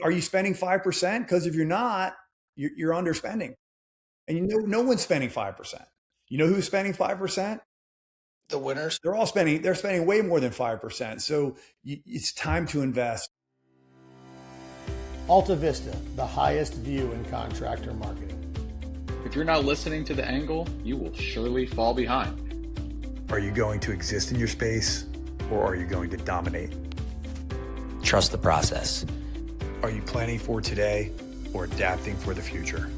Are you spending 5%? Because if you're not, you're underspending. And no one's spending 5%. You know who's spending 5%? The winners. They're spending way more than 5%. So it's time to invest. AltaVista, the highest view in contractor marketing. If you're not listening to The Angle, you will surely fall behind. Are you going to exist in your space, or are you going to dominate? Trust the process. Are you planning for today or adapting for the future?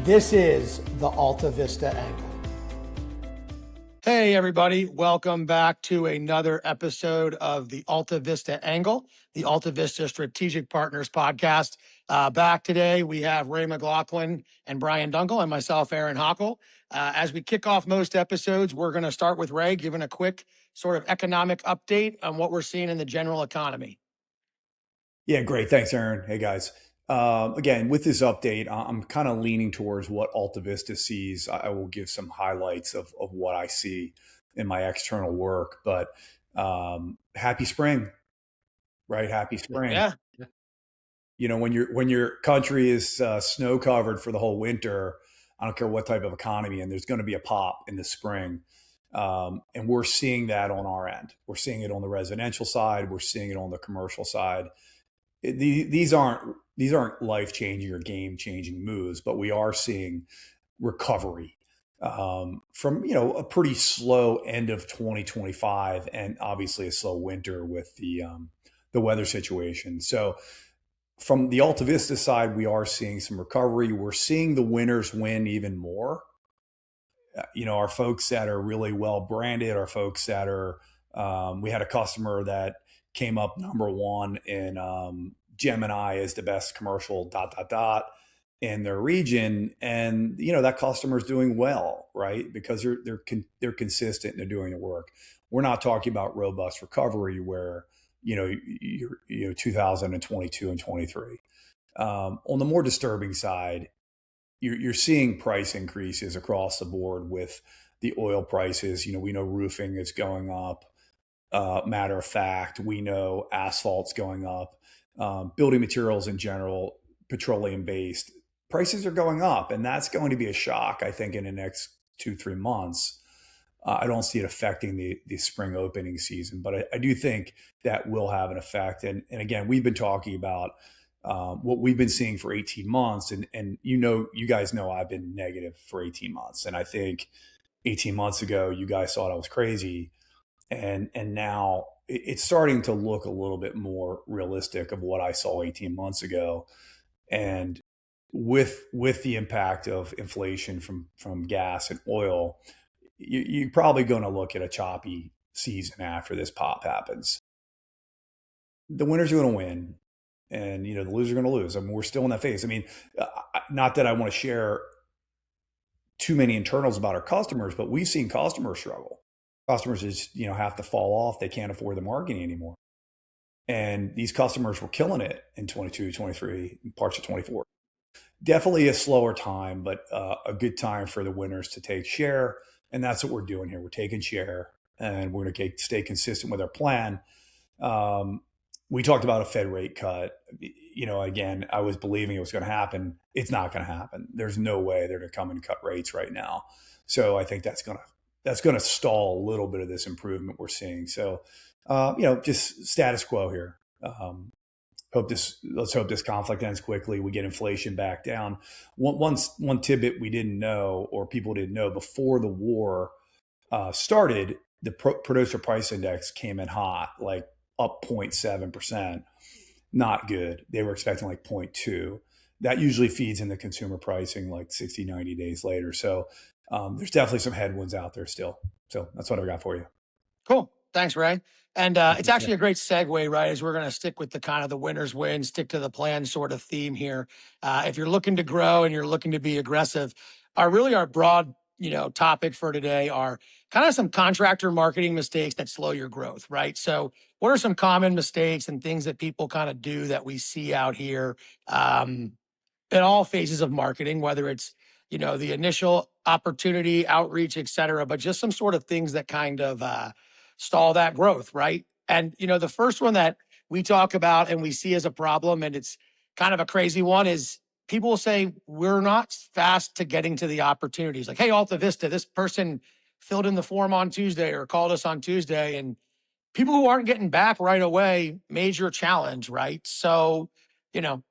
This is the AltaVista Angle. Hey, everybody. Welcome back to another episode of the AltaVista Angle, the AltaVista Strategic Partners podcast. Back today, we have Ray McLaughlin and Bryan Dunkel and myself, Aaron Hockel. As we kick off most episodes, we're going to start with Ray giving a quick sort of economic update on what we're seeing in the general economy. Yeah, great. Thanks, Aaron. Hey, guys. Again, with this update, I'm kind of leaning towards what AltaVista sees. I will give some highlights of what I see in my external work. But happy spring, right? Happy spring. Yeah. You know, when your country is snow covered for the whole winter, I don't care what type of economy, and there's going to be a pop in the spring. And we're seeing that on our end. We're seeing it on the residential side. We're seeing it on the commercial side. These aren't life-changing or game-changing moves, but we are seeing recovery from a pretty slow end of 2025, and obviously a slow winter with the weather situation. So from the AltaVista side, we are seeing some recovery. We're seeing the winners win even more. Our folks that are really well branded, our folks that are. We had a customer that came up number one in Gemini as the best commercial ... in their region, and that customer is doing well, right? Because they're consistent and they're doing the work. We're not talking about robust recovery where you're 2022 and 23. On the more disturbing side, you're seeing price increases across the board with the oil prices. We know roofing is going up. Matter of fact, we know asphalt's going up. Building materials in general, petroleum-based, prices are going up. And that's going to be a shock, I think, in the next 2-3 months. I don't see it affecting the spring opening season, but I do think that will have an effect. And again, we've been talking about what we've been seeing for 18 months. And you guys know I've been negative for 18 months. And I think 18 months ago, you guys thought I was crazy. And now it's starting to look a little bit more realistic of what I saw 18 months ago. And with the impact of inflation from gas and oil, you're probably going to look at a choppy season after this pop happens. The winners are going to win, and the losers are going to lose. I mean, we're still in that phase. I mean, not that I want to share too many internals about our customers, but we've seen customers struggle. Customers just have to fall off. They can't afford the marketing anymore. And these customers were killing it in 22, 23, parts of 24. Definitely a slower time, but a good time for the winners to take share. And that's what we're doing here. We're taking share, and we're going to stay consistent with our plan. We talked about a Fed rate cut. Again, I was believing it was going to happen. It's not going to happen. There's no way they're going to come and cut rates right now. So I think that's going to stall a little bit of this improvement we're seeing. So, just status quo here. Let's hope this conflict ends quickly. We get inflation back down. One tidbit we didn't know, or people didn't know, before the war started, the producer price index came in hot, like up 0.7%. Not good. They were expecting like 0.2. That usually feeds into consumer pricing like 60, 90 days later. So there's definitely some headwinds out there still. So that's what I got for you. Cool. Thanks, Ray. And it's actually a great segue, right, as we're going to stick with the kind of the winners win, stick to the plan sort of theme here. If you're looking to grow and you're looking to be aggressive, our broad, topic for today are kind of some contractor marketing mistakes that slow your growth, right? So what are some common mistakes and things that people kind of do that we see out here in all phases of marketing, whether it's, the initial opportunity, outreach, et cetera, but just some sort of things that kind of stall that growth, right? And, the first one that we talk about and we see as a problem, and it's kind of a crazy one, is people will say we're not fast to getting to the opportunities. Like, hey, AltaVista, this person filled in the form on Tuesday or called us on Tuesday, and people who aren't getting back right away, major challenge, right? So, you know,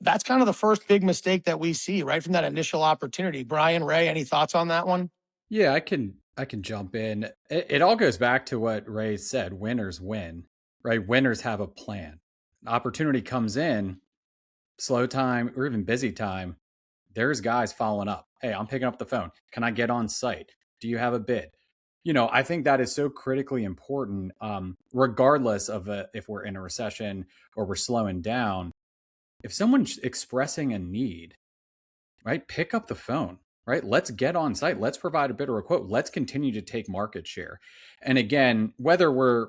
that's kind of the first big mistake that we see right from that initial opportunity. Brian, Ray, any thoughts on that one? Yeah, I can jump in. It all goes back to what Ray said. Winners win, right? Winners have a plan. Opportunity comes in, slow time or even busy time. There's guys following up. Hey, I'm picking up the phone. Can I get on site? Do you have a bid? I think that is so critically important, regardless of if we're in a recession or we're slowing down. If someone's expressing a need, right, pick up the phone, right? Let's get on site. Let's provide a bid or a quote. Let's continue to take market share. And again, whether we're,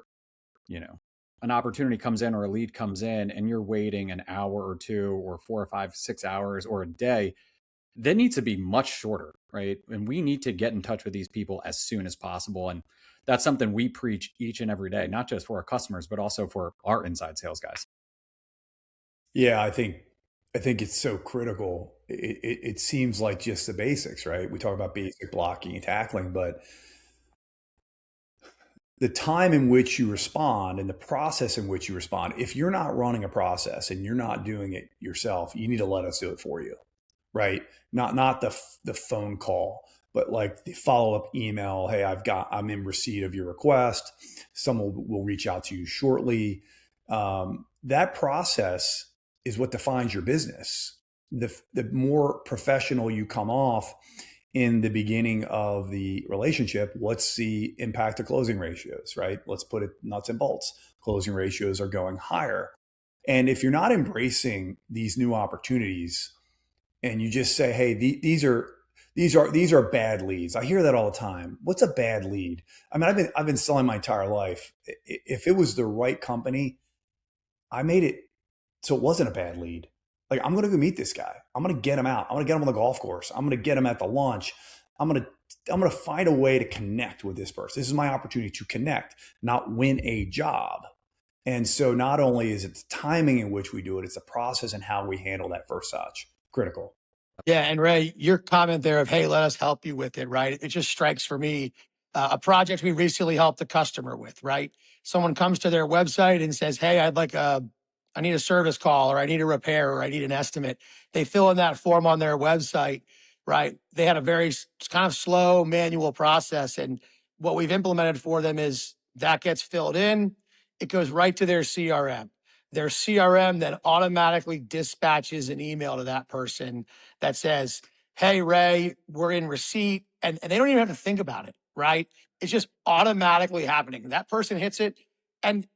an opportunity comes in or a lead comes in and you're waiting an hour or two or 4 or 5, 6 hours or a day, that needs to be much shorter, right? And we need to get in touch with these people as soon as possible. And that's something we preach each and every day, not just for our customers, but also for our inside sales guys. Yeah, I think it's so critical. It seems like just the basics, right? We talk about basic blocking and tackling, but the time in which you respond and the process in which you respond, if you're not running a process and you're not doing it yourself, you need to let us do it for you, right? Not the phone call, but like the follow-up email. Hey, I'm in receipt of your request. Someone will reach out to you shortly. That process is what defines your business. The more professional you come off in the beginning of the relationship, what's the impact of closing ratios, right? Let's put it nuts and bolts. Closing ratios are going higher. And if you're not embracing these new opportunities and you just say, hey, these are bad leads. I hear that all the time. What's a bad lead? I mean, I've been selling my entire life. If it was the right company, I made it so it wasn't a bad lead. Like, I'm going to go meet this guy. I'm going to get him out. I'm going to get him on the golf course. I'm going to get him at the lunch. I'm going to find a way to connect with this person. This is my opportunity to connect, not win a job. And so not only is it the timing in which we do it, it's the process and how we handle that first touch. Critical. Yeah. And Ray, your comment there of, hey, let us help you with it, right? It just strikes for me a project we recently helped a customer with, right? Someone comes to their website and says, hey, I need a service call, or I need a repair, or I need an estimate. They fill in that form on their website, right? They had a very kind of slow manual process. And what we've implemented for them is that gets filled in. It goes right to their CRM. Their CRM then automatically dispatches an email to that person that says, hey, Ray, we're in receipt. And they don't even have to think about it, right? It's just automatically happening. That person hits it. And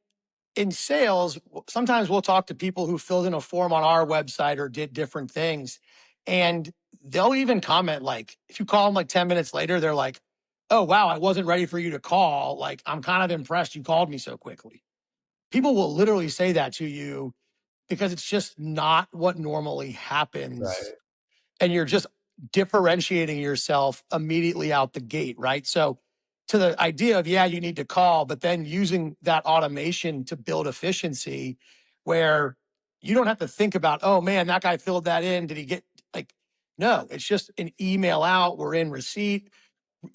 in sales, sometimes we'll talk to people who filled in a form on our website or did different things. And they'll even comment, like, if you call them like 10 minutes later, they're like, oh, wow, I wasn't ready for you to call. Like, I'm kind of impressed you called me so quickly. People will literally say that to you because it's just not what normally happens. Right. And you're just differentiating yourself immediately out the gate, right? So to the idea of, yeah, you need to call, but then using that automation to build efficiency where you don't have to think about, oh man, that guy filled that in. Did he get, like, no, it's just an email out. We're in receipt.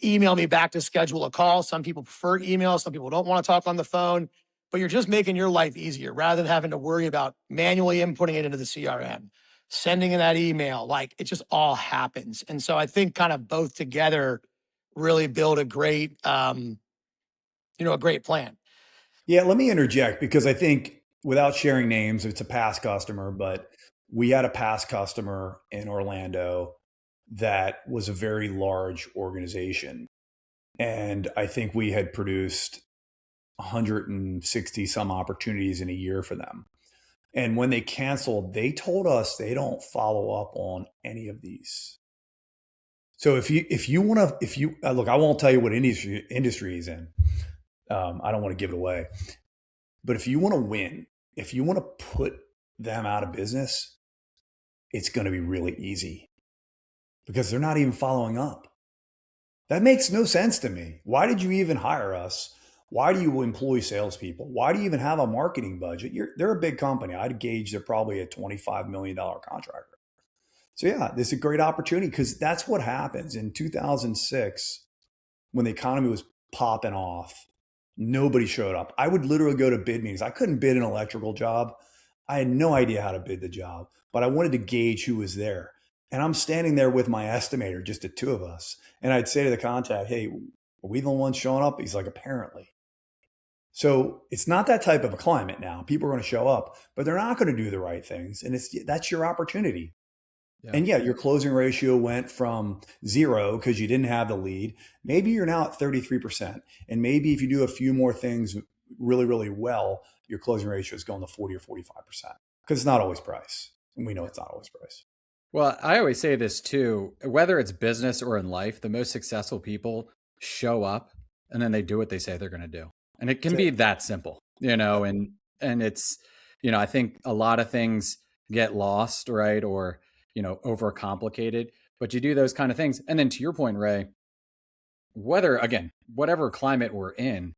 Email me back to schedule a call. Some people prefer email. Some people don't want to talk on the phone, but you're just making your life easier rather than having to worry about manually inputting it into the CRM, sending in that email. Like, it just all happens. And so I think kind of both together really build a great, a great plan. Yeah, let me interject because I think, without sharing names, it's a past customer, but we had a past customer in Orlando that was a very large organization. And I think we had produced 160 some opportunities in a year for them. And when they canceled, they told us they don't follow up on any of these. So if you want to, look, I won't tell you what industry he's in. I don't want to give it away. But if you want to win, if you want to put them out of business, it's going to be really easy because they're not even following up. That makes no sense to me. Why did you even hire us? Why do you employ salespeople? Why do you even have a marketing budget? They're a big company. I'd gauge they're probably a $25 million contractor. So yeah, this is a great opportunity because that's what happens. In 2006, when the economy was popping off, nobody showed up. I would literally go to bid meetings. I couldn't bid an electrical job. I had no idea how to bid the job, but I wanted to gauge who was there. And I'm standing there with my estimator, just the two of us. And I'd say to the contact, hey, are we the ones showing up? He's like, apparently. So it's not that type of a climate now. People are going to show up, but they're not going to do the right things. And that's your opportunity. Yeah. And yeah, your closing ratio went from 0 because you didn't have the lead. Maybe you're now at 33%. And maybe if you do a few more things really, really well, your closing ratio is going to 40 or 45% because it's not always price. And we know it's not always price. Well, I always say this too, whether it's business or in life, the most successful people show up and then they do what they say they're going to do. And it can be that simple, and it's, I think a lot of things get lost, right? Or, overcomplicated, but you do those kind of things. And then to your point, Ray, whatever climate we're in,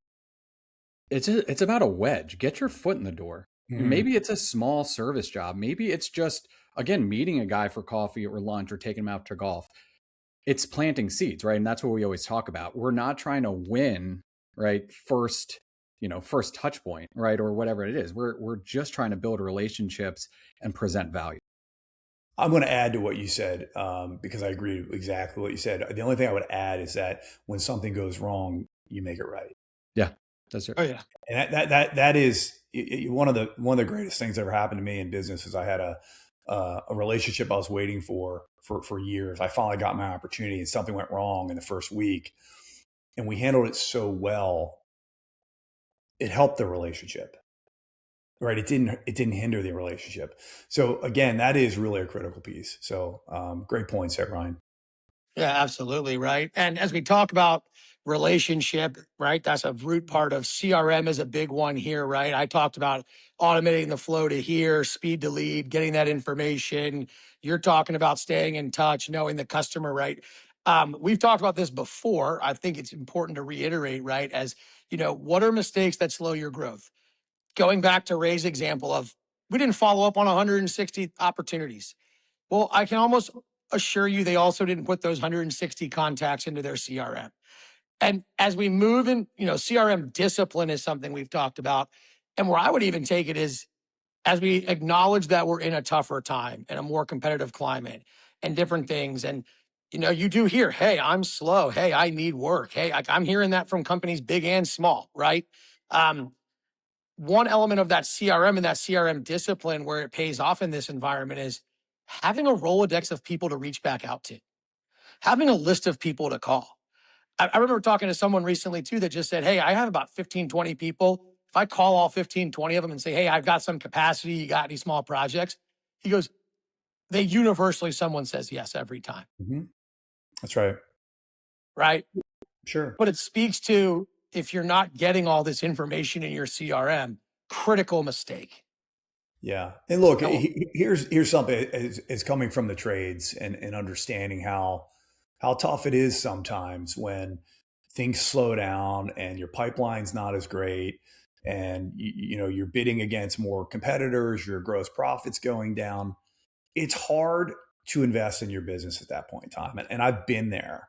it's about a wedge. Get your foot in the door. Mm-hmm. Maybe it's a small service job. Maybe it's just, again, meeting a guy for coffee or lunch or taking him out to golf. It's planting seeds, right? And that's what we always talk about. We're not trying to win, right? First touch point, right? Or whatever it is. We're just trying to build relationships and present value. I'm going to add to what you said because I agree with exactly what you said. The only thing I would add is that when something goes wrong, you make it right. Yeah, that's it. Oh yeah, and that is one of the greatest things that ever happened to me in business. Is I had a relationship I was waiting for years. I finally got my opportunity, and something went wrong in the first week, and we handled it so well. It helped the relationship. Right. It didn't hinder the relationship. So again, that is really a critical piece. So great points there, Ryan. Yeah, absolutely. Right. And as we talk about relationship, right, that's a root part of CRM is a big one here, right? I talked about automating the flow to here, speed to lead, getting that information. You're talking about staying in touch, knowing the customer, right? We've talked about this before. I think it's important to reiterate, right? As what are mistakes that slow your growth? Going back to Ray's example of we didn't follow up on 160 opportunities. Well, I can almost assure you they also didn't put those 160 contacts into their CRM. And as we move in, CRM discipline is something we've talked about. And where I would even take it is as we acknowledge that we're in a tougher time and a more competitive climate and different things. And, you do hear, hey, I'm slow. Hey, I need work. Hey, I'm hearing that from companies big and small, right? One element of that CRM and that CRM discipline where it pays off in this environment is having a Rolodex of people to reach back out to, having a list of people to call. I remember talking to someone recently too that just said, hey, I have about 15, 20 people. If I call all 15, 20 of them and say, hey, I've got some capacity, you got any small projects? He goes, someone says yes every time. Mm-hmm. That's right. Right? Sure. But it speaks to, if you're not getting all this information in your CRM, critical mistake. Yeah. And look, here's something is coming from the trades and understanding how tough it is sometimes when things slow down and your pipeline's not as great and you're bidding against more competitors, your gross profit's going down. It's hard to invest in your business at that point in time. And I've been there.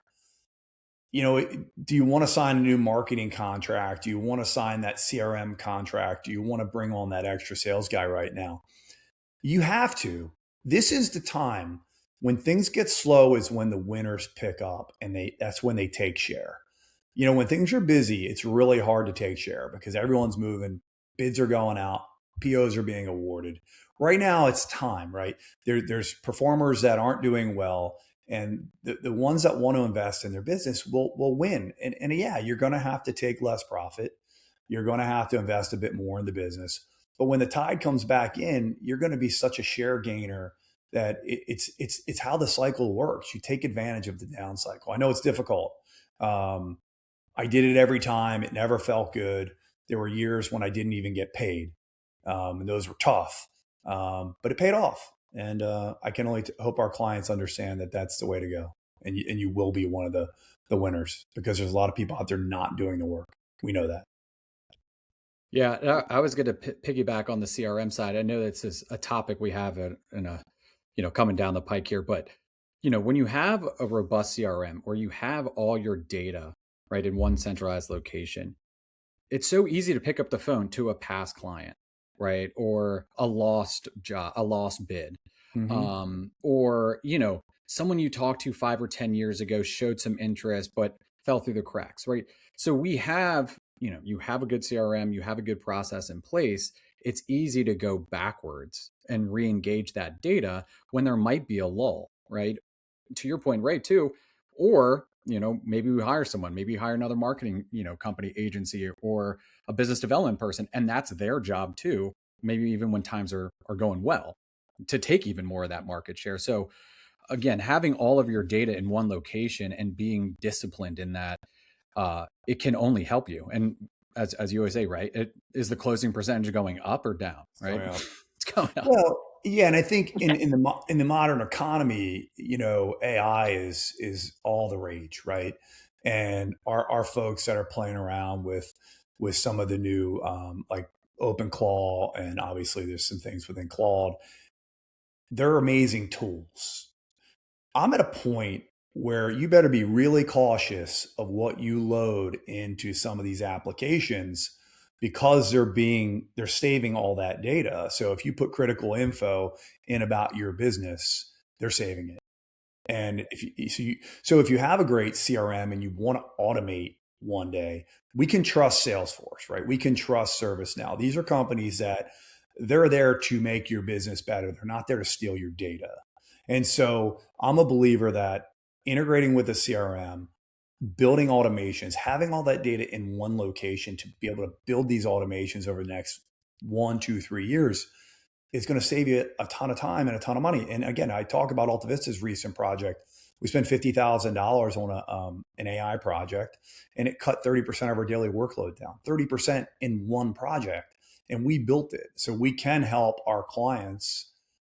Do you want to sign a new marketing contract? Do you want to sign that CRM contract? Do you want to bring on that extra sales guy right now? You have to. This is the time when things get slow is when the winners pick up and that's when they take share. When things are busy, it's really hard to take share because everyone's moving, bids are going out, POs are being awarded. Right now it's time, right? There's performers that aren't doing well. And the ones that want to invest in their business will win. And yeah, you're going to have to take less profit. You're going to have to invest a bit more in the business. But when the tide comes back in, you're going to be such a share gainer that it's how the cycle works. You take advantage of the down cycle. I know it's difficult. I did it every time. It never felt good. There were years when I didn't even get paid. And those were tough. But it paid off. And I can only hope our clients understand that that's the way to go. And you will be one of the winners because there's a lot of people out there not doing the work. We know that. Yeah, I was going to piggyback on the CRM side. I know this is a topic we have in a, coming down the pike here, but when you have a robust CRM or you have all your data right in one centralized location, it's so easy to pick up the phone to a past client, right? Or a lost job, a lost bid. Or, someone you talked to 5 or 10 years ago showed some interest, but fell through the cracks, right? So we have, you have a good CRM, you have a good process in place. It's easy to go backwards and re-engage that data when there might be a lull, right? To your point, right, too. Or, maybe we hire someone, maybe you hire another marketing, company, agency, or a business development person, and that's their job too, maybe even when times are going well, to take even more of that market share. So again, having all of your data in one location and being disciplined in that, it can only help you. And as you always say, right, is the closing percentage going up or down, right? Oh, yeah. It's going up. Well, yeah, and I think in the modern economy, AI is all the rage, right? And our folks that are playing around with some of the new like OpenClaw, and obviously there's some things within Claude. They're amazing tools. I'm at a point where you better be really cautious of what you load into some of these applications, because they're saving all that data. So if you put critical info in about your business, they're saving it. And if you have a great CRM and you want to automate one day, we can trust Salesforce, right? We can trust ServiceNow. These are companies that they're there to make your business better. They're not there to steal your data. And so I'm a believer that integrating with a CRM, building automations, having all that data in one location to be able to build these automations over the next 1, 2, 3 years is going to save you a ton of time and a ton of money. And again, I talk about AltaVista's recent project. We spent $50,000 on an AI project, and it cut 30% of our daily workload down, 30% in one project. And we built it. So we can help our clients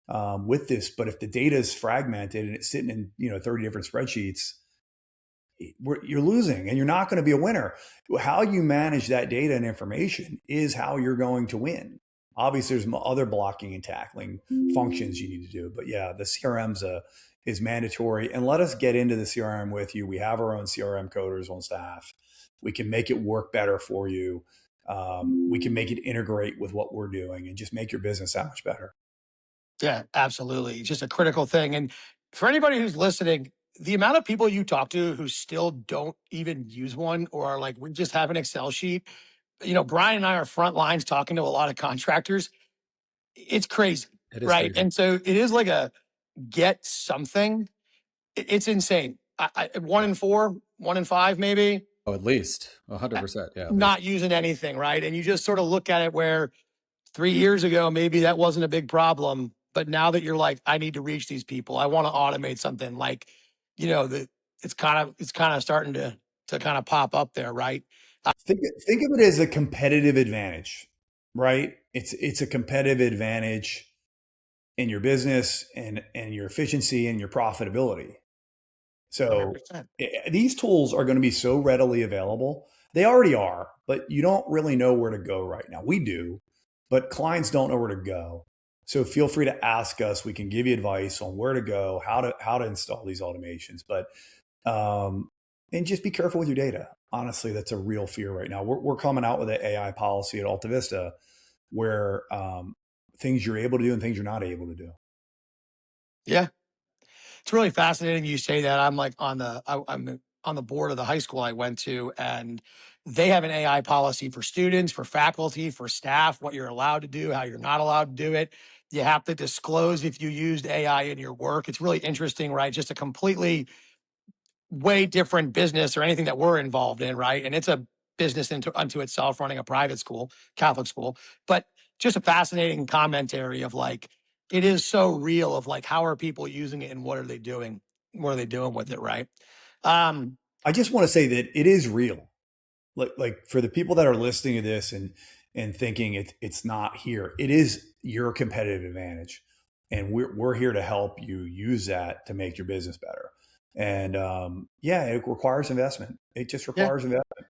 with this. But if the data is fragmented and it's sitting in 30 different spreadsheets, you're losing and you're not going to be a winner. How you manage that data and information is how you're going to win. Obviously, there's other blocking and tackling functions you need to do. But yeah, the CRM's is mandatory. And let us get into the CRM with you. We have our own CRM coders on staff. We can make it work better for you. We can make it integrate with what we're doing and just make your business that much better. Yeah, absolutely. It's just a critical thing. And for anybody who's listening, the amount of people you talk to who still don't even use one, or are like, we just have an Excel sheet. Brian and I are front lines talking to a lot of contractors. It's crazy, It is right? crazy. And so it is like a get something. It's insane. 1 in 4, 1 in 5, maybe. Oh, at least 100%. Yeah. Not using anything, right? And you just sort of look at it where 3 years ago, maybe that wasn't a big problem. But now that you're like, I need to reach these people, I want to automate something, like, it's kind of starting to kind of pop up there, right? Think of it as a competitive advantage, right? It's a competitive advantage in your business and your efficiency and your profitability. So 100%. These tools are going to be so readily available. They already are, but you don't really know where to go right now. We do, but clients don't know where to go. So feel free to ask us. We can give you advice on where to go, how to install these automations. But and just be careful with your data. Honestly, that's a real fear right now. We're coming out with an AI policy at AltaVista where things you're able to do and things you're not able to do. Yeah, it's really fascinating you say that. I'm like I'm on the board of the high school I went to, and they have an AI policy for students, for faculty, for staff, what you're allowed to do, how you're not allowed to do it. You have to disclose if you used AI in your work. It's really interesting, right? Just a completely way different business or anything that we're involved in, right? And it's a business unto itself, running a private school, Catholic school. But just a fascinating commentary of like, it is so real of like, how are people using it and what are they doing? What are they doing with it, right? I just want to say that it is real. Like for the people that are listening to this and thinking it's not here, it is your competitive advantage, and we're here to help you use that to make your business better. And yeah, it requires investment. It just requires investment.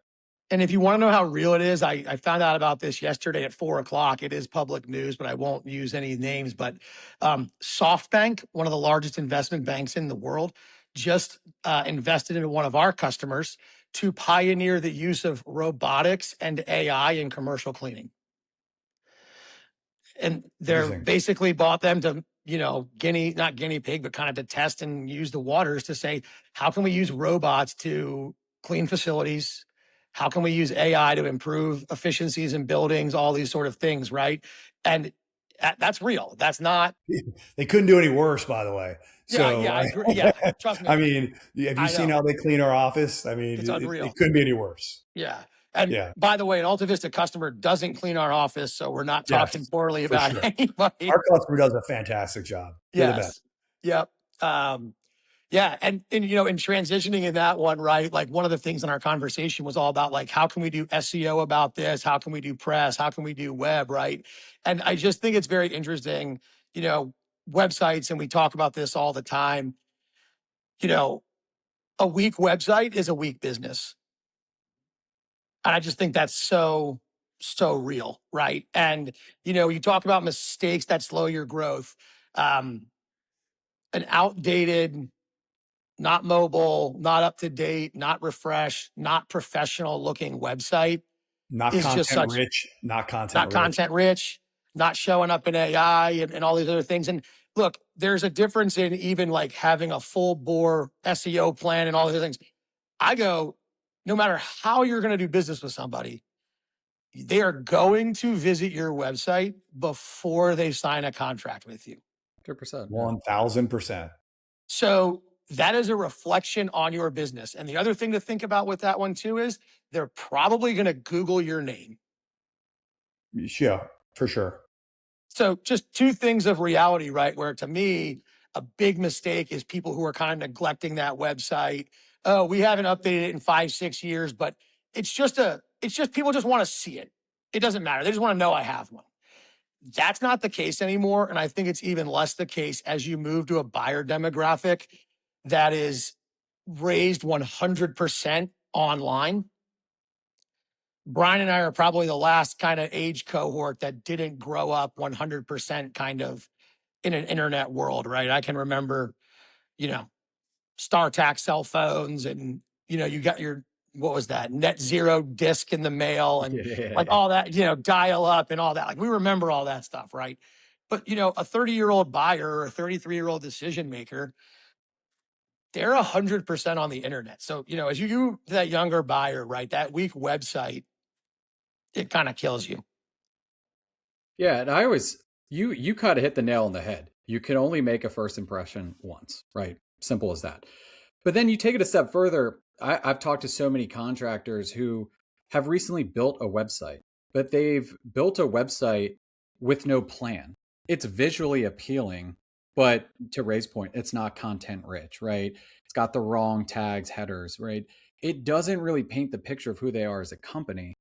And if you want to know how real it is, I found out about this yesterday at 4 o'clock. It is public news, but I won't use any names. But SoftBank, one of the largest investment banks in the world, just invested into one of our customers to pioneer the use of robotics and AI in commercial cleaning. And they're basically bought them to, not guinea pig, but kind of to test and use the waters to say, how can we use robots to clean facilities? How can we use AI to improve efficiencies in buildings, all these sort of things, right? And that's real. That's not. They couldn't do any worse, by the way. So, I agree. Yeah, trust me. I mean, have you seen how they clean our office? I mean, it's unreal. It couldn't be any worse. Yeah. And by the way, an AltaVista customer doesn't clean our office, so we're not talking poorly about anybody. Our customer does a fantastic job. They're the best. Yep. And in transitioning in that one, right? Like one of the things in our conversation was all about like, how can we do SEO about this? How can we do press? How can we do web, right? And I just think it's very interesting, websites, and we talk about this all the time. A weak website is a weak business. And I just think that's so real, right? And, you talk about mistakes that slow your growth. An outdated, not mobile, not up to date, not refreshed, not professional looking website. Not content rich, not content rich, not showing up in AI and all these other things. And look, there's a difference in even like having a full bore SEO plan and all these other things. I go, no matter how you're going to do business with somebody, they are going to visit your website before they sign a contract with you. 100%. 1000%. So that is a reflection on your business. And the other thing to think about with that one too is they're probably going to Google your name. Yeah, for sure. So just two things of reality, right? Where to me, a big mistake is people who are kind of neglecting that website. Oh, we haven't updated it in 5-6 years, but it's just people just want to see it. It doesn't matter. They just want to know I have one. That's not the case anymore. And I think it's even less the case as you move to a buyer demographic that is raised 100% online. Bryan and I are probably the last kind of age cohort that didn't grow up 100% kind of in an internet world, right? I can remember, StarTAC cell phones and, you got your, what was that? Net zero disc in the mail and like all that, dial up and all that. Like we remember all that stuff, right? But, a 30-year-old buyer or a 33-year-old decision maker, they're 100% on the internet. So, as you that younger buyer, right, that weak website, it kind of kills you. Yeah. And I always, you kind of hit the nail on the head. You can only make a first impression once, right? Simple as that. But then you take it a step further. I've talked to so many contractors who have recently built a website, but they've built a website with no plan. It's visually appealing, but to Ray's point, it's not content rich, right? It's got the wrong tags, headers, right? It doesn't really paint the picture of who they are as a company.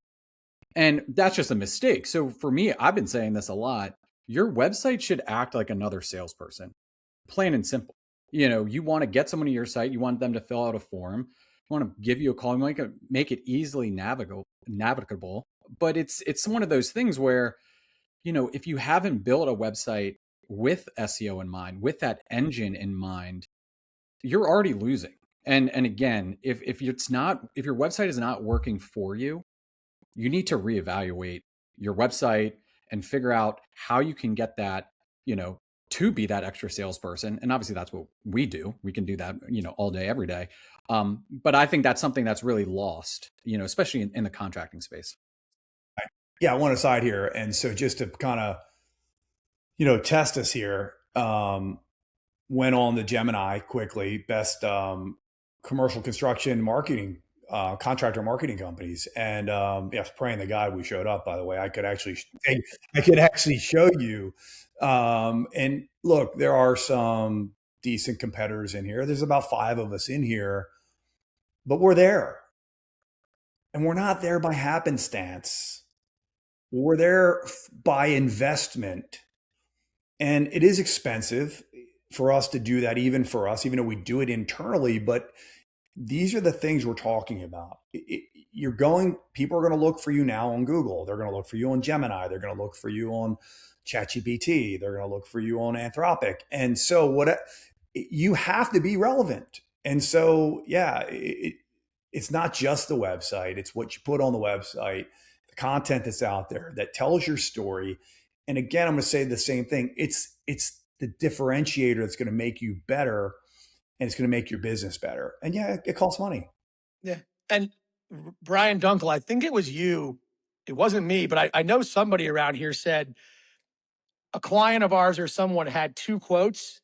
And that's just a mistake. So for me, I've been saying this a lot. Your website should act like another salesperson, plain and simple. You want to get someone to your site. You want them to fill out a form. You want to give you a call. You want to make it easily navigable. But it's one of those things where, if you haven't built a website with SEO in mind, with that engine in mind, you're already losing. And again, if your website is not working for you, you need to reevaluate your website and figure out how you can get that, to be that extra salesperson. And obviously that's what we do. We can do that, all day, every day. But I think that's something that's really lost, especially in the contracting space. Yeah, I want to side here. And so just to kind of, test us here, went on the Gemini quickly, best commercial construction marketing, contractor marketing companies. And praying the God we showed up, by the way. I could actually show you. And look, there are some decent competitors in here. There's about 5 of us in here, but we're there. And we're not there by happenstance. We're there by investment. And it is expensive for us to do that, even for us, even though we do it internally. But these are the things we're talking about. people are going to look for you now on Google. They're going to look for you on Gemini. They're going to look for you on ChatGPT. They're going to look for you on Anthropic. And so you have to be relevant. And so, yeah, it's not just the website. It's what you put on the website, the content that's out there that tells your story. And again, I'm going to say the same thing. It's the differentiator that's going to make you better, and it's going to make your business better. And yeah, it costs money. Yeah. And Bryan Dunkel, I think it was you. It wasn't me, but I know somebody around here said a client of ours or someone had 2 quotes,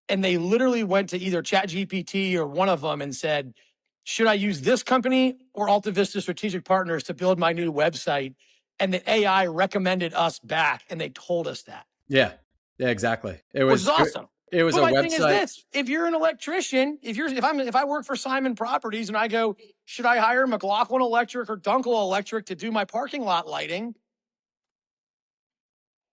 and they literally went to either ChatGPT or one of them and said, should I use this company or AltaVista Strategic Partners to build my new website? And the AI recommended us back, and they told us that. Yeah, exactly. It was awesome. It was but a my website. Thing is this: if you're an electrician, if I work for Simon Properties and I go, should I hire McLaughlin Electric or Dunkel Electric to do my parking lot lighting?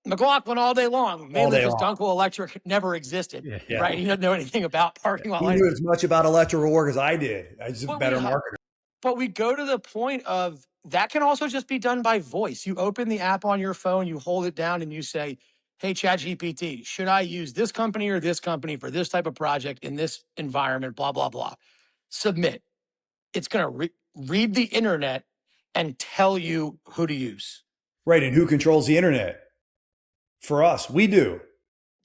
McLaughlin all day long, mainly because Dunkel Electric never existed, right? He doesn't know anything about parking lot lighting. He knew as much about electrical work as I did. I was just a better marketer. But we go to the point of that can also just be done by voice. You open the app on your phone, you hold it down, and you say, hey, ChatGPT, should I use this company or this company for this type of project in this environment, blah, blah, blah. Submit. It's going to read the internet and tell you who to use. Right, and who controls the internet? For us, we do.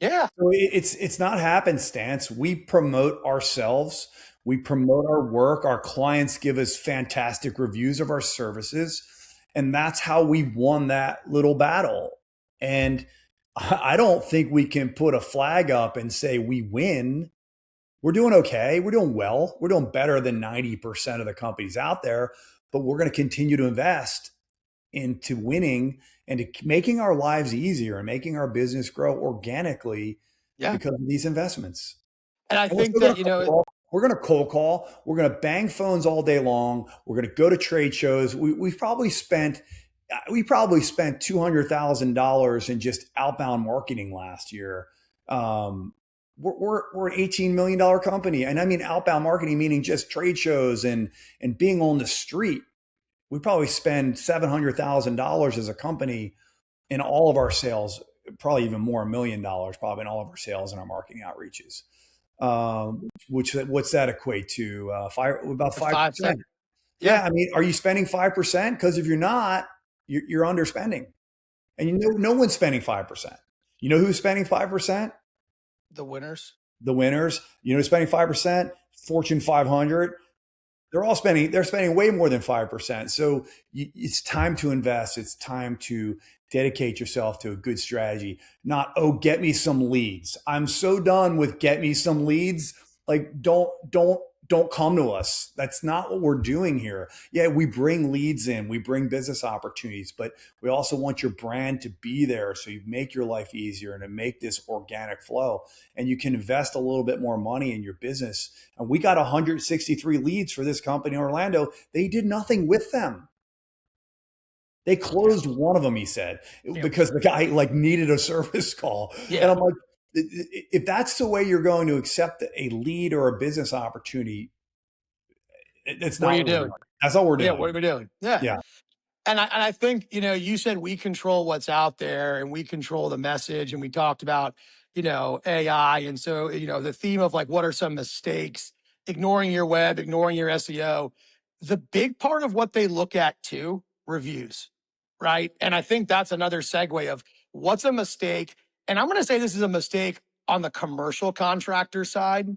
Yeah. So it's not happenstance. We promote ourselves. We promote our work. Our clients give us fantastic reviews of our services. And that's how we won that little battle. And I don't think we can put a flag up and say we win. We're doing okay. We're doing well. We're doing better than 90% of the companies out there, but we're going to continue to invest into winning and to making our lives easier and making our business grow organically because of these investments. And I think that, we're going to cold call. We're going to bang phones all day long. We're going to go to trade shows. We probably spent $200,000 in just outbound marketing last year. We're an $18 million company. And I mean, outbound marketing, meaning just trade shows and being on the street. We probably spend $700,000 as a company in all of our sales, probably even more, $1 million, probably in all of our sales and our marketing outreaches. What's that equate to? About 5%. Yeah. I mean, are you spending 5%? Because if you're not, you're underspending. And no one's spending 5%. You know who's spending 5%? The winners. Who's spending 5%? Fortune 500. They're spending way more than 5%. So it's time to invest. It's time to dedicate yourself to a good strategy, not, get me some leads. I'm so done with get me some leads. Like, don't come to us. That's not what we're doing here. Yeah, we bring leads in, we bring business opportunities, but we also want your brand to be there so you make your life easier and to make this organic flow. And you can invest a little bit more money in your business. And we got 163 leads for this company in Orlando. They did nothing with them. They closed one of them, he said, because the guy needed a service call. Yeah. And I'm like, if that's the way you're going to accept a lead or a business opportunity, it's not. What are you doing? That's all we're doing. Yeah, what are we doing? Yeah. And I think, you said we control what's out there and we control the message, and we talked about, AI. And so, the theme of what are some mistakes, ignoring your web, ignoring your SEO, the big part of what they look at too, reviews, right? And I think that's another segue of what's a mistake. And I'm going to say this is a mistake on the commercial contractor side.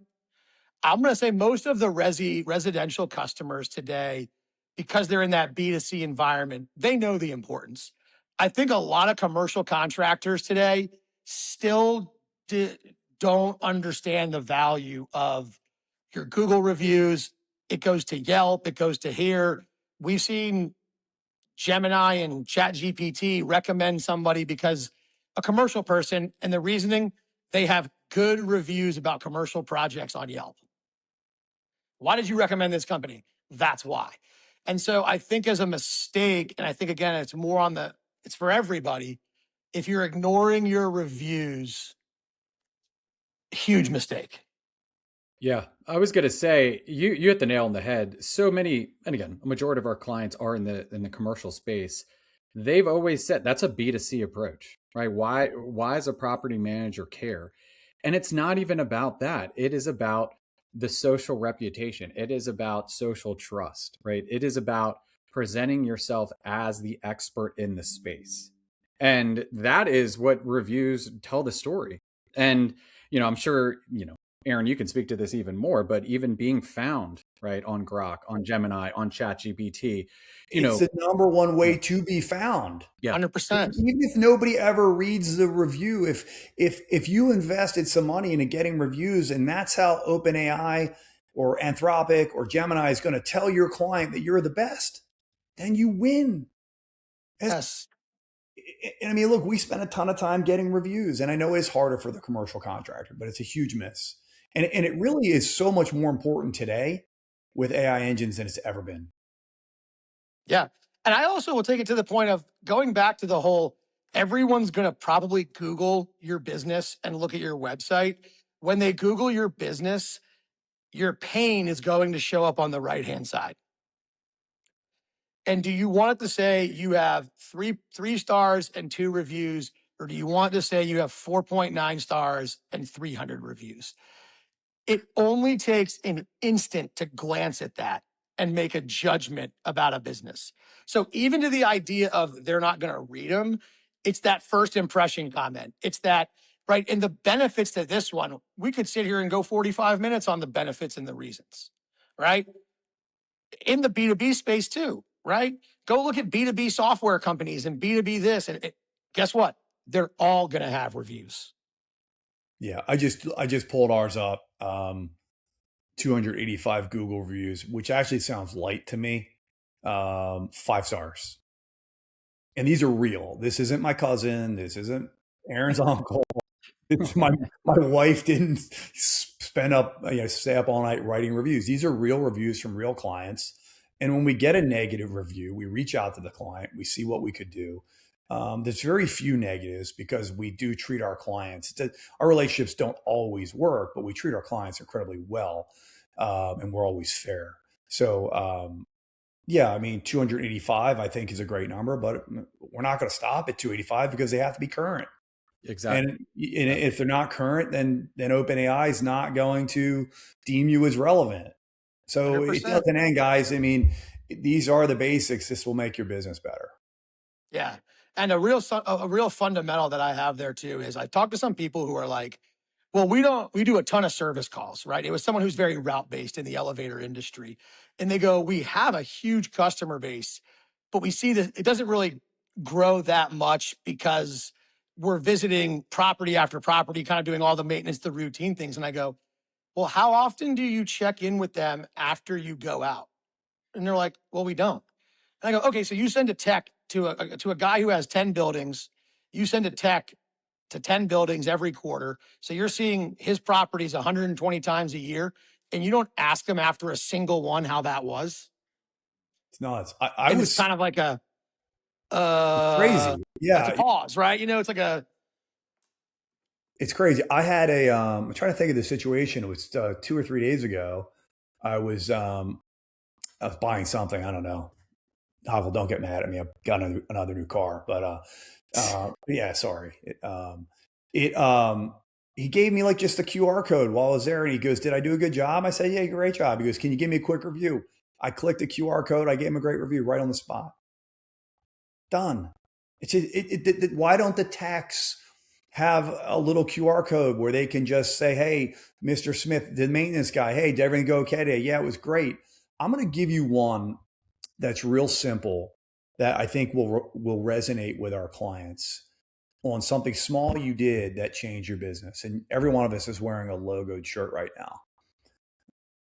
I'm going to say most of the residential customers today, because they're in that B2C environment, they know the importance. I think a lot of commercial contractors today still don't understand the value of your Google reviews. It goes to Yelp. It goes to here. We've seen Gemini and ChatGPT recommend somebody because a commercial person, and the reasoning, they have good reviews about commercial projects on Yelp. Why did you recommend this company? That's why. And so I think as a mistake, and I think, again, it's for everybody. If you're ignoring your reviews, huge mistake. Yeah, I was going to say you hit the nail on the head. So many, and again, a majority of our clients are in the commercial space. They've always said that's a B2C approach, right? Why does a property manager care? And it's not even about that. It is about the social reputation. It is about social trust, right? It is about presenting yourself as the expert in the space. And that is what reviews tell the story. And I'm sure, Aaron, you can speak to this even more, but even being found, right, on Grok, on Gemini, on ChatGPT, It's the number one way to be found. Yeah. 100%. Even if nobody ever reads the review, if you invested some money into getting reviews, and that's how OpenAI or Anthropic or Gemini is going to tell your client that you're the best, then you win. Yes. And I mean, look, we spend a ton of time getting reviews, and I know it's harder for the commercial contractor, but it's a huge miss. And it really is so much more important today with AI engines than it's ever been. Yeah. And I also will take it to the point of going back to the whole, everyone's going to probably Google your business and look at your website. When they Google your business, your pain is going to show up on the right-hand side. And do you want it to say you have three stars and 2 reviews, or do you want to say you have 4.9 stars and 300 reviews? It only takes an instant to glance at that and make a judgment about a business. So even to the idea of they're not going to read them, it's that first impression comment. It's that, right? And the benefits to this one, we could sit here and go 45 minutes on the benefits and the reasons, right? In the B2B space too, right? Go look at B2B software companies and B2B this, and guess what? They're all going to have reviews. Yeah, I just pulled ours up. 285 Google reviews, which actually sounds light to me. 5 stars. And these are real. This isn't my cousin. This isn't Aaron's uncle. It's my wife didn't stay up all night writing reviews. These are real reviews from real clients. And when we get a negative review, we reach out to the client. We see what we could do. There's very few negatives because we do treat our clients. Our relationships don't always work, but we treat our clients incredibly well, and we're always fair. So, yeah, I mean, 285, I think, is a great number, but we're not going to stop at 285 because they have to be current. Exactly. And if they're not current, then OpenAI is not going to deem you as relevant. So 100%. it doesn't end, guys. I mean, these are the basics. This will make your business better. Yeah. And a real fundamental that I have there too is I talk to some people who are like, well, we do a ton of service calls, right? It was someone who's very route based in the elevator industry. And they go, we have a huge customer base, but we see that it doesn't really grow that much because we're visiting property after property, kind of doing all the maintenance, the routine things. And I go, well, how often do you check in with them after you go out? And they're like, well, we don't. And I go, okay, so you send a tech to a guy who has 10 buildings. You send a tech to 10 buildings every quarter. So you're seeing his properties 120 times a year, and you don't ask him after a single one how that was. It's nuts. It's kind of like a crazy. Yeah, it's a pause, right? It's like it's crazy. I had I'm trying to think of the situation. It was 2 or 3 days ago. I was buying something. I don't know. Hockel, don't get mad at me. I've got another new car, but yeah, sorry. He gave me like just a QR code while I was there, and he goes, "Did I do a good job?" I said, "Yeah, great job." He goes, "Can you give me a quick review?" I clicked the QR code. I gave him a great review right on the spot. Done. Why don't the techs have a little QR code where they can just say, "Hey, Mr. Smith, the maintenance guy, hey, did everything go okay today? Yeah, it was great." I'm going to give you one that's real simple that I think will resonate with our clients on something small you did that changed your business. And every one of us is wearing a logoed shirt right now.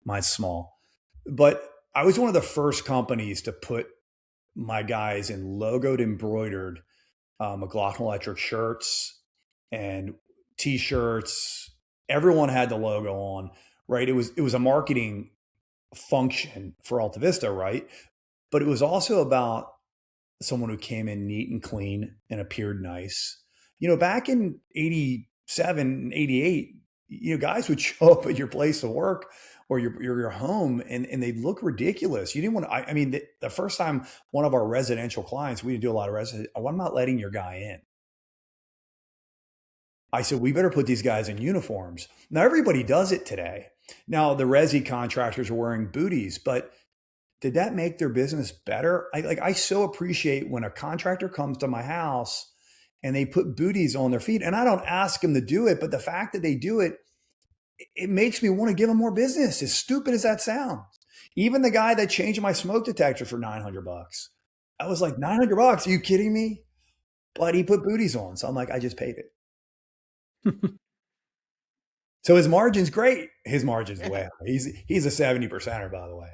Mine's small, but I was one of the first companies to put my guys in logoed, embroidered McLaughlin electric shirts and t-shirts. Everyone had the logo on, right? It was a marketing function for AltaVista, right? But it was also about someone who came in neat and clean and appeared nice. Back in 87, 88, guys would show up at your place of work or your home and they'd look ridiculous. You didn't want to, I mean, the first time one of our residential clients, we didn't do a lot of residential, oh, I'm not letting your guy in. I said, we better put these guys in uniforms. Now everybody does it today. Now the resi contractors are wearing booties, but did that make their business better? I so appreciate when a contractor comes to my house and they put booties on their feet, and I don't ask them to do it, but the fact that they do it, it makes me want to give them more business. As stupid as that sounds. Even the guy that changed my smoke detector for $900, I was like, $900? Are you kidding me? But he put booties on, so I'm like, I just paid it. So his margin's great. His margin's way high. He's a 70%er, by the way.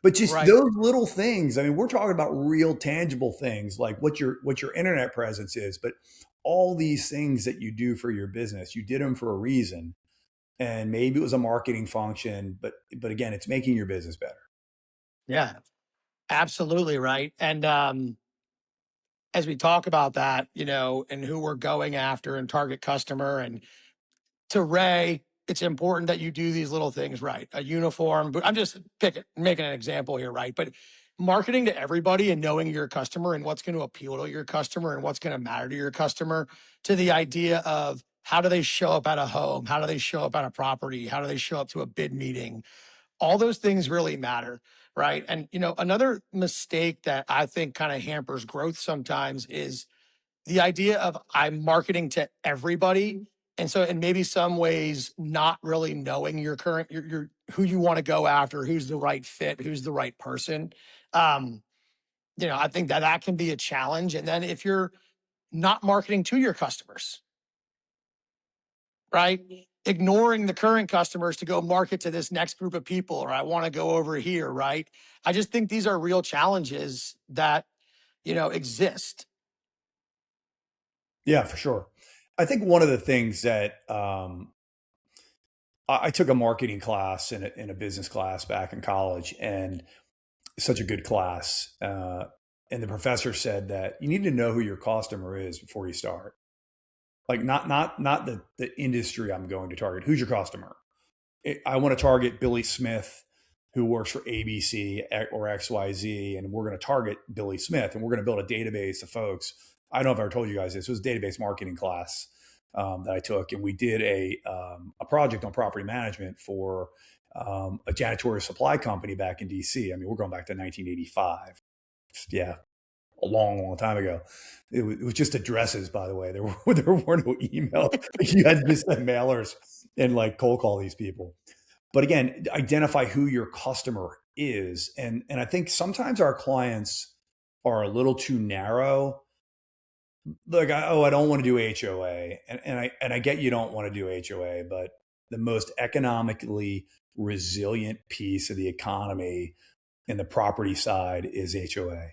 But just those little things. I mean, we're talking about real tangible things like what your internet presence is, but all these things that you do for your business, you did them for a reason. And maybe it was a marketing function, but again, it's making your business better. Yeah, absolutely right. And as we talk about that, and who we're going after and target customer, and to Ray, it's important that you do these little things right. A uniform, but I'm just making an example here, right? But marketing to everybody and knowing your customer and what's going to appeal to your customer and what's going to matter to your customer, to the idea of how do they show up at a home? How do they show up at a property? How do they show up to a bid meeting? All those things really matter, right? And, another mistake that I think kind of hampers growth sometimes is the idea of I'm marketing to everybody. And so in maybe some ways, not really knowing your who you want to go after, who's the right fit, who's the right person. I think that can be a challenge. And then if you're not marketing to your customers, right? Ignoring the current customers to go market to this next group of people, or I want to go over here, right? I just think these are real challenges that, exist. Yeah, for sure. I think one of the things that I took a marketing class in a business class back in college, and such a good class. And the professor said that you need to know who your customer is before you start. Like not the industry I'm going to target. Who's your customer? I want to target Billy Smith, who works for ABC or XYZ, and we're going to target Billy Smith, and we're going to build a database of folks. I don't know if I ever told you guys this. It was a database marketing class that I took, and we did a project on property management for a janitorial supply company back in DC. I mean, we're going back to 1985. Yeah, a long time ago. It was just addresses, by the way. There weren't no emails. You had to just send mailers and like cold call these people. But again, identify who your customer is. And I think sometimes our clients are a little too narrow. Like, I don't want to do HOA. And I get you don't want to do HOA, but the most economically resilient piece of the economy in the property side is HOA.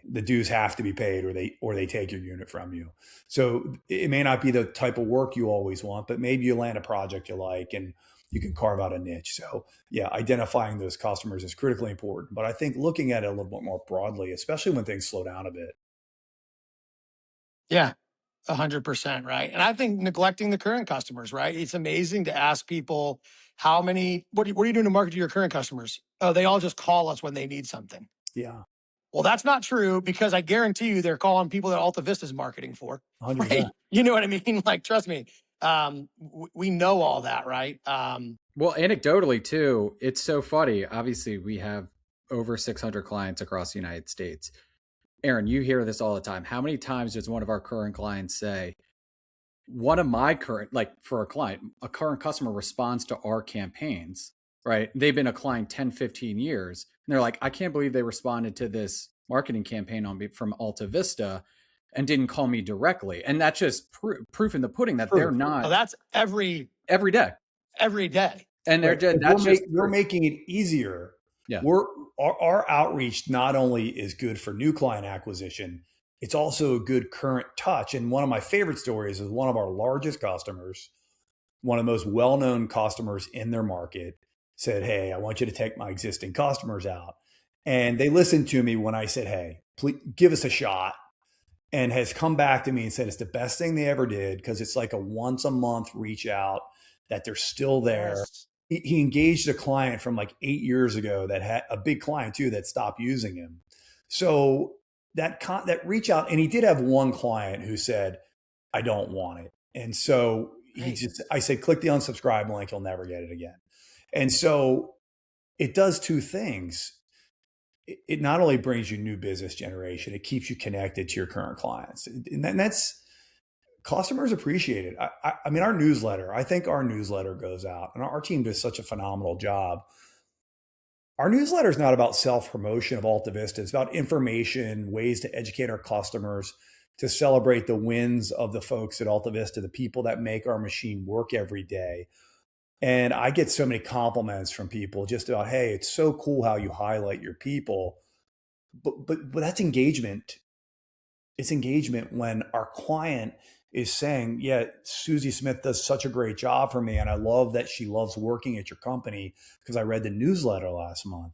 The dues have to be paid or they take your unit from you. So it may not be the type of work you always want, but maybe you land a project you like and you can carve out a niche. So yeah, identifying those customers is critically important. But I think looking at it a little bit more broadly, especially when things slow down a bit. Yeah, 100%, right? And I think neglecting the current customers, right? It's amazing to ask people what are you doing to market to your current customers? Oh, they all just call us when they need something. Yeah. Well, that's not true, because I guarantee you they're calling people that AltaVista is marketing for. 100%. Right? You know what I mean? Like, trust me. We know all that, right? Well, anecdotally too, it's so funny. Obviously, we have over 600 clients across the United States. Aaron, you hear this all the time. How many times does one of our current clients say, one of my current, like for a client, a current customer responds to our campaigns, right? They've been a client 10, 15 years. And they're like, I can't believe they responded to this marketing campaign from AltaVista and didn't call me directly. And that's just proof in the pudding that they're not. Oh, that's every day. Every day. And we're making it easier. Yeah. Our outreach not only is good for new client acquisition, it's also a good current touch. And one of my favorite stories is one of our largest customers, one of the most well-known customers in their market, said, hey, I want you to take my existing customers out. And they listened to me when I said, hey, please give us a shot. and has come back to me and said it's the best thing they ever did because it's like a once a month reach out, that they're still there. Yes. He engaged a client from like 8 years ago that had a big client too that stopped using him. So that reach out, and he did have one client who said, I don't want it. And so I said, click the unsubscribe link. You'll never get it again. And so it does two things. It not only brings you new business generation, it keeps you connected to your current clients. And that's, customers appreciate it. I mean, our newsletter, I think our newsletter goes out, and our team does such a phenomenal job. Our newsletter is not about self-promotion of AltaVista. It's about information, ways to educate our customers, to celebrate the wins of the folks at AltaVista, the people that make our machine work every day. And I get so many compliments from people just about, hey, it's so cool how you highlight your people. But that's engagement. It's engagement when our client is saying, yeah, Susie Smith does such a great job for me. And I love that she loves working at your company because I read the newsletter last month.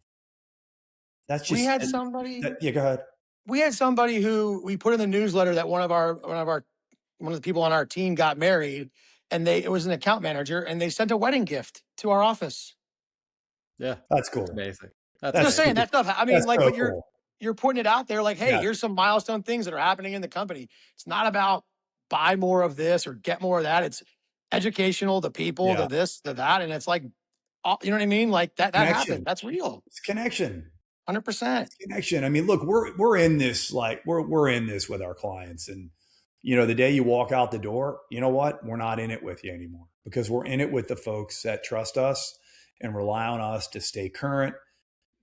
That's just, we had somebody. Yeah, go ahead. We had somebody who we put in the newsletter that one of the people on our team got married, and it was an account manager, and they sent a wedding gift to our office. Yeah. That's cool. That's basic. That's just saying that stuff. I mean, like, so but cool. you're putting it out there like, hey, here's some milestone things that are happening in the company. It's not about buy more of this or get more of that. It's educational, the people, the this, the that. And it's like, you know what I mean? Like that happened. That's real. It's connection. 100%. Connection. I mean, look, we're in this, like we're in this with our clients. And, you know, the day you walk out the door, you know what? We're not in it with you anymore, because we're in it with the folks that trust us and rely on us to stay current,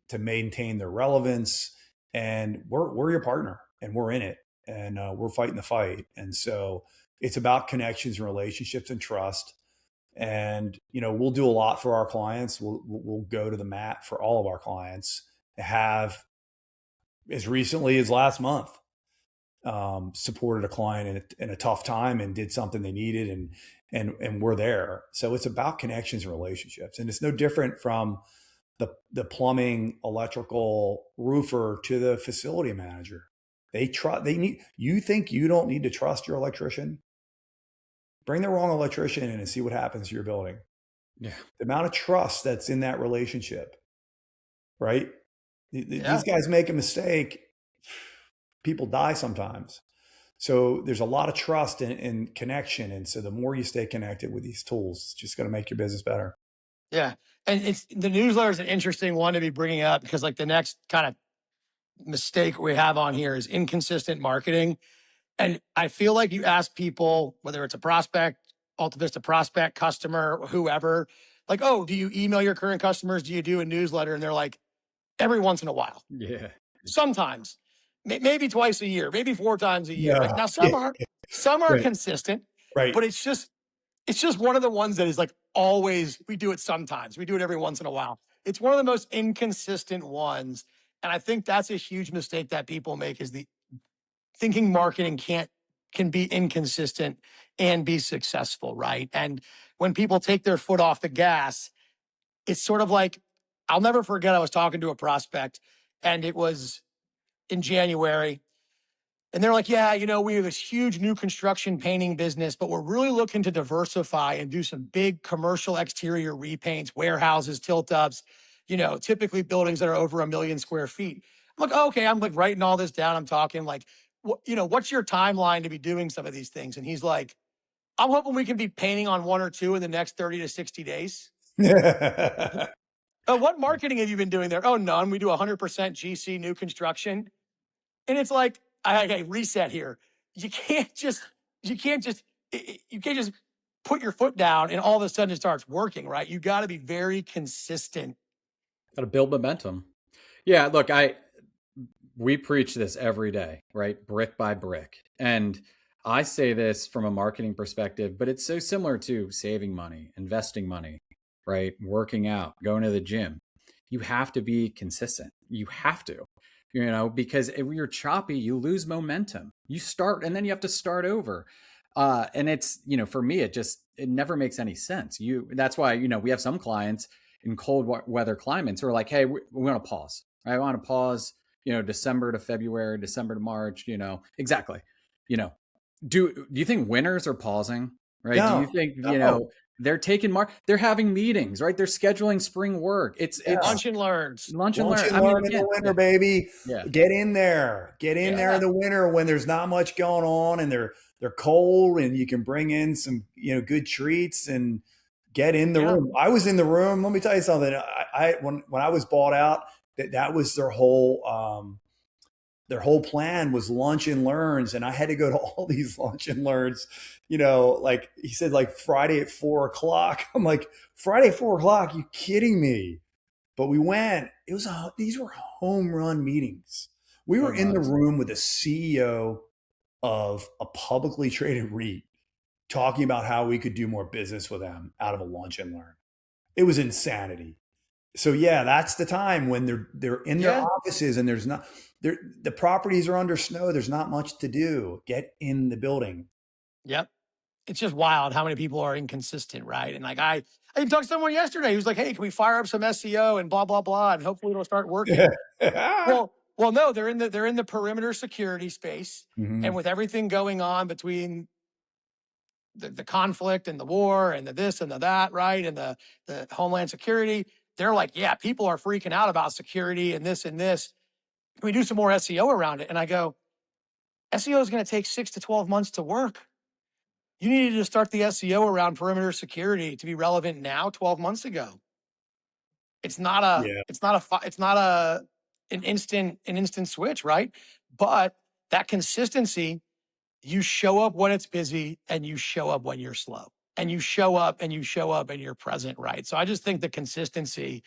to maintain their relevance. And we're your partner, and we're in it, and we're fighting the fight. And so it's about connections and relationships and trust. And, you know, we'll do a lot for our clients. We'll go to the mat for all of our clients. Have, as recently as last month, supported a client in a tough time and did something they needed, and we're there. So it's about connections and relationships. And it's no different from the plumbing, electrical, roofer to the facility manager. You think you don't need to trust your electrician? Bring the wrong electrician in and see what happens to your building. Yeah. The amount of trust that's in that relationship, right? These guys make a mistake, people die sometimes. So there's a lot of trust and connection. And so the more you stay connected with these tools, it's just going to make your business better. Yeah. And the newsletter is an interesting one to be bringing up, because like the next kind of mistake we have on here is inconsistent marketing. And I feel like you ask people, whether it's a prospect, AltaVista prospect, customer, whoever, like, oh, do you email your current customers? Do you do a newsletter? And they're like, every once in a while. Yeah. Sometimes, maybe twice a year, maybe 4 times a year. Yeah. Like, now some are consistent, right? But it's just one of the ones that is like always, we do it sometimes. We do it every once in a while. It's one of the most inconsistent ones. And I think that's a huge mistake that people make, is the thinking marketing can be inconsistent and be successful, right? And when people take their foot off the gas, it's sort of like, I'll never forget, I was talking to a prospect, and it was in January. And they're like, yeah, you know, we have this huge new construction painting business, but we're really looking to diversify and do some big commercial exterior repaints, warehouses, tilt-ups, you know, typically buildings that are over 1 million square feet. I'm like, oh, okay, I'm like writing all this down. I'm talking like, you know, what's your timeline to be doing some of these things? And he's like, I'm hoping we can be painting on 1 or 2 in the next 30 to 60 days. What marketing have you been doing there? Oh, none. We do 100% GC new construction. And it's like, I reset here. You can't just put your foot down and all of a sudden it starts working, right? You got to be very consistent. Got to build momentum. Yeah, look, we preach this every day, right? Brick by brick. And I say this from a marketing perspective, but it's so similar to saving money, investing money, right? Working out, going to the gym. You have to be consistent. You have to, you know, because if you're choppy, you lose momentum. You start and then you have to start over. And it's, you know, for me, it never makes any sense. That's why, you know, we have some clients in cold weather climates who are like, hey, we want to pause. I want to pause, you know, December to February, December to March, you know, exactly. do you think winners are pausing, right? Do you No, think, no. they're taking they're having meetings, right? They're scheduling spring work. It's Lunch and learns. lunch and Lunch learn. and I mean, learn in the again, winter, baby. yeah. Get in there. Get in there in the winter when there's not much going on and they're cold and you can bring in some, good treats and get in the room. I was in the room. Let me tell you something. When I was bought out, that was their whole plan was lunch and learns. And I had to go to all these lunch and learns, like he said, like Friday at 4:00. I'm like, Friday at 4:00? You kidding me? But we went. These were home run meetings. We were in the room with the CEO of a publicly traded REIT talking about how we could do more business with them out of a lunch and learn. It was insanity. So yeah, that's the time when they're in their offices and the properties are under snow. There's not much to do. Get in the building. Yep. It's just wild how many people are inconsistent, right? And like I talked to someone yesterday who's like, hey, can we fire up some SEO and blah, blah, blah, and hopefully it'll start working. Well, no, they're in the perimeter security space. Mm-hmm. And with everything going on between the conflict and the war and the this and the that, right? And the homeland security, they're like, yeah, people are freaking out about security and this and this. Can we do some more SEO around it? And I go, SEO is going to take 6 to 12 months to work. You needed to start the SEO around perimeter security to be relevant now, 12 months ago. It's not an instant switch, right? But that consistency, you show up when it's busy and you show up when you're slow and you show up and you're present, right? So I just think the consistency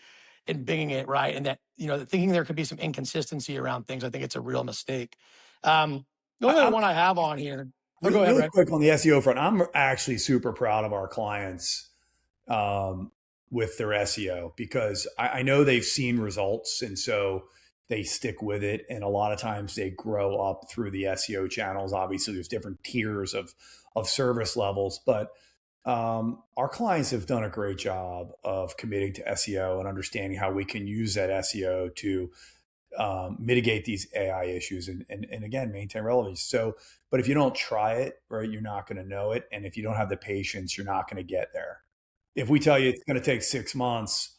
in binging it, right? And that, thinking there could be some inconsistency around things, I think it's a real mistake. The only one I have on here. Go ahead, really quick on the SEO front. I'm actually super proud of our clients with their SEO because I know they've seen results and so they stick with it. And a lot of times they grow up through the SEO channels. Obviously, there's different tiers of service levels, but our clients have done a great job of committing to SEO and understanding how we can use that SEO to mitigate these AI issues and again, maintain relevance. So, but if you don't try it, right, you're not going to know it. And if you don't have the patience, you're not going to get there. If we tell you it's going to take 6 months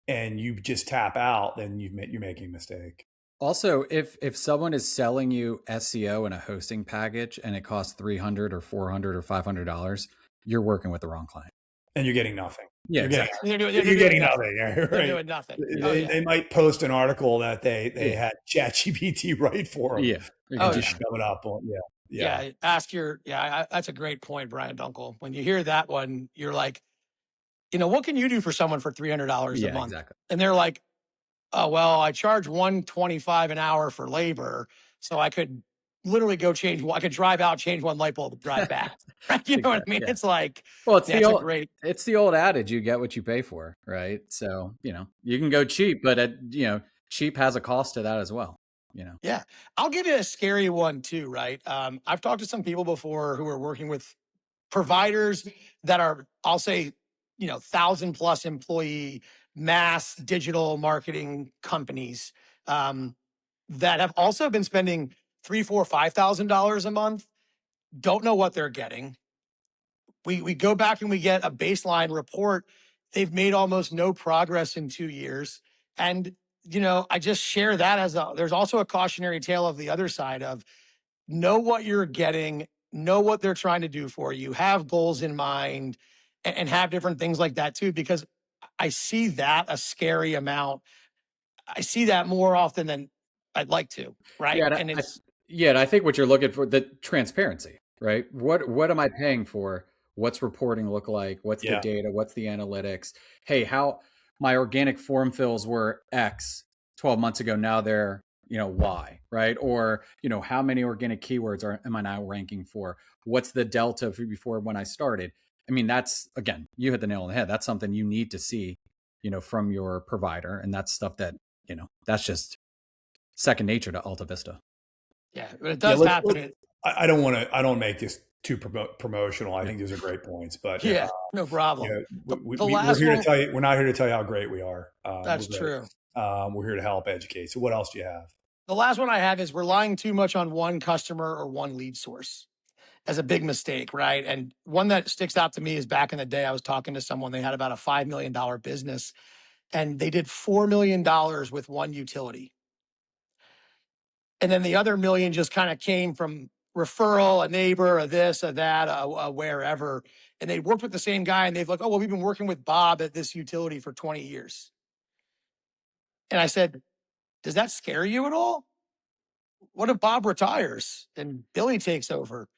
and you just tap out, then you're making a mistake. Also, if someone is selling you SEO in a hosting package and it costs $300 or $400 or $500, you're working with the wrong client. And you're getting nothing. Yeah, exactly. You're getting nothing. Right? They're doing nothing. They might post an article that they had ChatGPT write for them. Yeah. And just shove it up. Yeah. That's a great point, Bryan Dunkel. When you hear that one, you're like, what can you do for someone for $300 a month? Exactly. And they're like, oh, well, I charge $125 an hour for labor. So I could literally I could drive out, change one light bulb, drive back. You know what I mean? Yeah. It's like, well, it's the old adage, you get what you pay for, right? So, you can go cheap, but cheap has a cost to that as well. Yeah. I'll give you a scary one too, right? I've talked to some people before who are working with providers that are, I'll say, 1,000+ employee mass digital marketing companies that have also been spending $3,000, $4,000, $5,000 a month. Don't know what they're getting. We go back and we get a baseline report. They've made almost no progress in 2 years. And, I just share that there's also a cautionary tale of the other side of know what you're getting, know what they're trying to do for you, have goals in mind, and have different things like that too, because I see that a scary amount. I see that more often than I'd like to, right? Yeah, and I think what you're looking for, the transparency, right? What am I paying for? What's reporting look like? What's the data? What's the analytics? Hey, how my organic form fills were X 12 months ago, now they're Y, right? Or, how many organic keywords am I now ranking for? What's the delta before when I started? I mean, that's, again, you hit the nail on the head. That's something you need to see, from your provider. And that's stuff that, that's just second nature to AltaVista. Yeah, but it does happen. I don't make this too promotional. I think those are great points, but no problem. We're here to tell you, we're not here to tell you how great we are. That's true. We're here to help educate. So what else do you have? The last one I have is relying too much on one customer or one lead source as a big mistake, right? And one that sticks out to me is back in the day, I was talking to someone, they had about a $5 million business and they did $4 million with one utility. And then the other million just kind of came from referral, a neighbor, a this, a that, a wherever. And they worked with the same guy and they've like, oh, well, we've been working with Bob at this utility for 20 years. And I said, does that scare you at all? What if Bob retires and Billy takes over?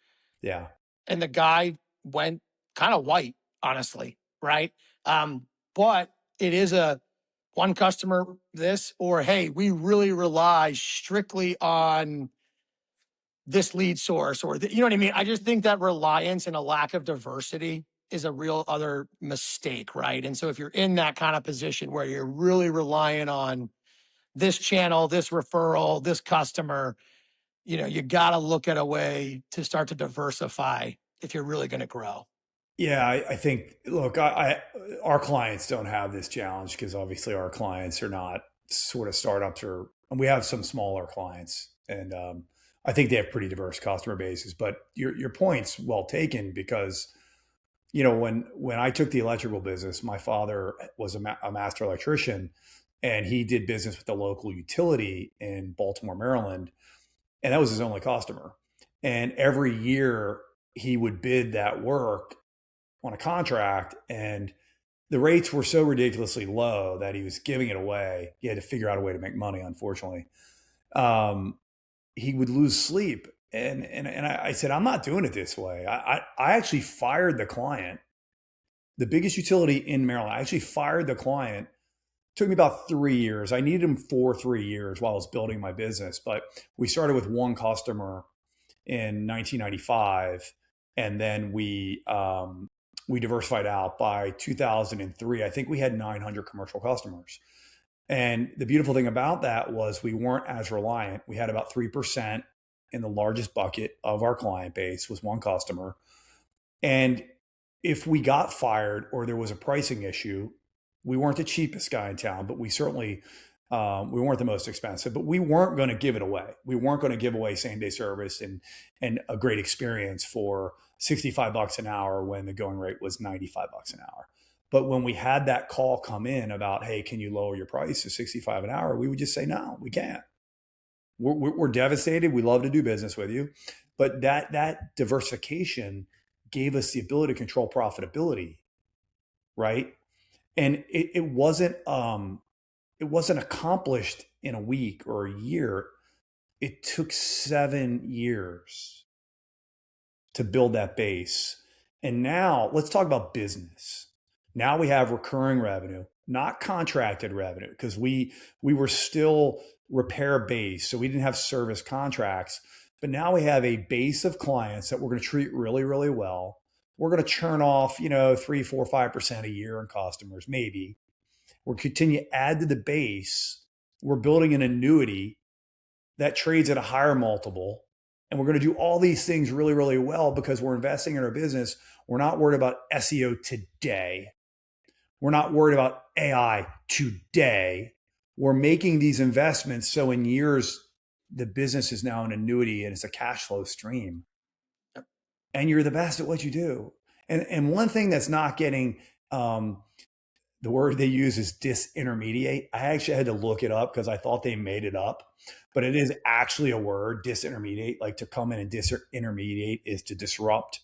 Yeah. And the guy went kind of white, honestly, right? But it is a one customer this, or hey, we really rely strictly on this lead source, or you know what I mean? I just think that reliance and a lack of diversity is a real other mistake, right? And so if you're in that kind of position where you're really relying on this channel, this referral, this customer, you know, you got to look at a way to start to diversify if you're really going to grow. Yeah, I think, look, our clients don't have this challenge because obviously our clients are not sort of startups, and we have some smaller clients, and I think they have pretty diverse customer bases. But your point's well taken because, you know, when I took the electrical business, my father was a master electrician, and he did business with the local utility in Baltimore, Maryland, and that was his only customer. And every year he would bid that work on a contract, and the rates were so ridiculously low that he was giving it away. He had to figure out a way to make money, unfortunately. He would lose sleep. And I said, I'm not doing it this way. I actually fired the client, the biggest utility in Maryland. I actually fired the client. It took me about 3 years. I needed him for 3 years while I was building my business. But we started with one customer in 1995. And then we diversified out. By 2003. I think we had 900 commercial customers. And the beautiful thing about that was we weren't as reliant. We had about 3% in the largest bucket of our client base was one customer. And if we got fired or there was a pricing issue, we weren't the cheapest guy in town, but we certainly, we weren't the most expensive, but we weren't going to give it away. We weren't going to give away same day service and a great experience for $65 an hour when the going rate was $95 an hour. But when we had that call come in about, hey, can you lower your price to $65 an hour? We would just say, no, we can't. We're devastated. We love to do business with you. But that diversification gave us the ability to control profitability, right? And it wasn't accomplished in a week or a year. It took 7 years to build that base. And now let's talk about business. Now we have recurring revenue, not contracted revenue, because we were still repair based. So we didn't have service contracts, but now we have a base of clients that we're going to treat really, really well. We're going to churn off, 3, 4, 5% a year in customers, maybe. We'll continue to add to the base. We're building an annuity that trades at a higher multiple. And we're going to do all these things really, really well because we're investing in our business. We're not worried about SEO today. We're not worried about AI today. We're making these investments so in years, the business is now an annuity and it's a cash flow stream. And you're the best at what you do. And one thing that's not getting, the word they use is disintermediate. I actually had to look it up because I thought they made it up, but it is actually a word, disintermediate. Like to come in and disintermediate is to disrupt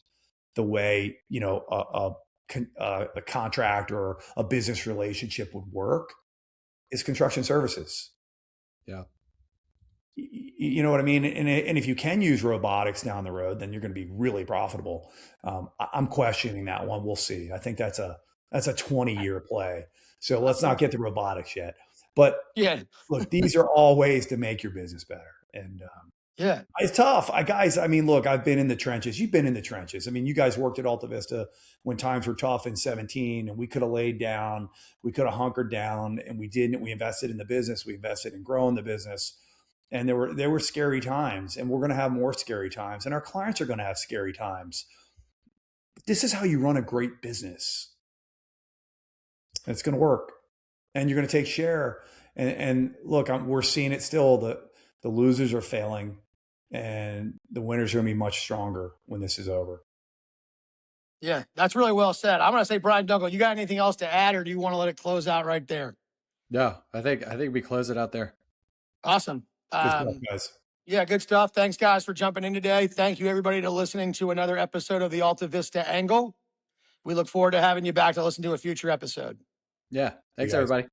the way, a contract or a business relationship would work. Is construction services. Yeah. You know what I mean? And if you can use robotics down the road, then you're going to be really profitable. I'm questioning that one. We'll see. I think that's a 20-year play. So let's not get to robotics yet. But yeah, look, these are all ways to make your business better. And yeah, it's tough. Guys, I mean, look, I've been in the trenches. You've been in the trenches. I mean, you guys worked at AltaVista when times were tough in 17 and we could have laid down, we could have hunkered down, and we didn't. We invested in the business. We invested in growing the business. And there were scary times, and we're going to have more scary times, and our clients are going to have scary times. But this is how you run a great business. And it's going to work, and you're going to take share. And look, we're seeing it still. The losers are failing, and the winners are going to be much stronger when this is over. Yeah, that's really well said. I'm going to say, Bryan Dunkel, you got anything else to add, or do you want to let it close out right there? No, I think we close it out there. Awesome. Good stuff, guys. Yeah, good stuff. Thanks, guys, for jumping in today. Thank you, everybody, to listening to another episode of the AltaVista Angle. We look forward to having you back to listen to a future episode. Yeah. Thanks, everybody.